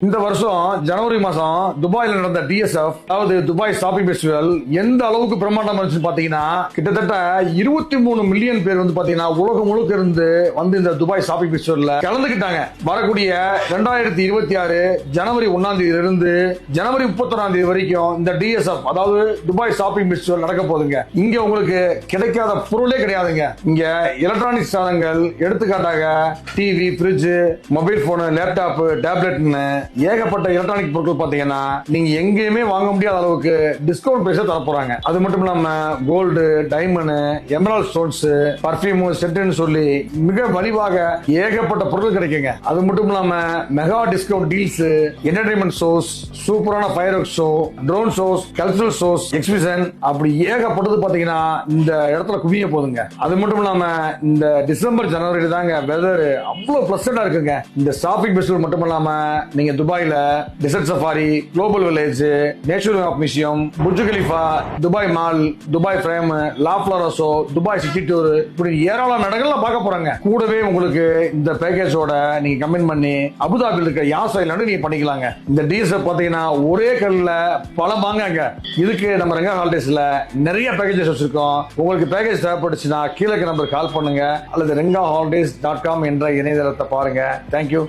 இந்த வருஷம் ஜனவரி மாசம் துபாயில நடந்த DSF அதாவது துபாய் ஷாப்பிங் ஃபெஸ்டிவல் எந்த அளவுக்கு பிரம்மாண்டமா இருந்துச்சு பாத்தீங்கன்னா கிட்டத்தட்ட 23 மில்லியன் பேர் வந்து பாத்தீங்கன்னா உலகம் முழுக்க இருந்து வந்து இந்த துபாய் ஷாப்பிங் ஃபெஸ்டிவல்ல கலந்துக்கிட்டாங்க. வரக்கூடிய 2026 ஜனவரி 1ஆம் தேதியில இருந்து ஜனவரி 31ஆம் தேதி வரைக்கும் இந்த DSF அதாவது துபாய் ஷாப்பிங் ஃபெஸ்டிவல் நடக்க போகுதுங்க. இங்க உங்களுக்கு கிடைக்காத பொருளே கிடையாதுங்க. இங்க எலக்ட்ரானிக் சாதனங்கள் எடுத்துக்காட்டாக TV, fridge, mobile phone, laptop, டேப்லெட்னு ஏகப்பட்ட எலக்ட்ரானிக் பொருட்கள் பாத்தீங்கன்னா நீங்க எங்கேயுமே வாங்க முடியாத அளவுக்கு டிஸ்கவுண்ட் பிரைஸ் தர போறாங்க. அது மட்டும் இல்லாம gold, diamond, emerald stones, perfume, செட்னு சொல்லி மிக மலிவாக ஏகப்பட்ட பொருட்கள் கிடைக்குங்க. அது மட்டும் இல்லாம mega discount deals, entertainment shows, சூப்பரான fire work show, drone shows, cultural shows, exhibition அப்படி ஏகப்பட்டது பாத்தீங்கன்னா இந்த இடத்துல குவிய போகுதுங்க. அது மட்டும் இல்லாம இந்த டிசம்பர் ஜனவரி தாங்க வெதர் அவ்வளவு பிளசண்டா இருக்குங்க. இந்த ஷாப்பிங் ஃபெஸ்டிவல் மட்டும் இல்லாம நீங்க துபாயில desert safari, global village, natural of museum, Burj Khalifa, Dubai mall, Dubai frame, La Flora show, Dubai city tour இப்படி ஏராளமான இடங்கள்ல பார்க்க போறாங்க. கூடவே உங்களுக்கு இந்த பேக்கேஜோட நீங்க கமெண்ட் பண்ணி அபுதாபியில் இருக்க யாஸ் ஐலாண்டு நீங்க பண்ணிக்கலாங்க. இந்த DSF பாத்தீங்கன்னா ஒரே கல்ல பல வாங்க. இதுக்கு நம்ம ரெங்கா ஹாலிடேஸ்ல நிறைய பேக்கேஜஸ் வச்சிருக்கோம். உங்களுக்கு பேக்கேஜ் தேவைப்பட்டுச்சுன்னா கீழே நம்பர் கால் பண்ணுங்க அல்லது rengaHolidays.com என்ற இணையதளத்தை பாருங்க. தேங்க்யூ.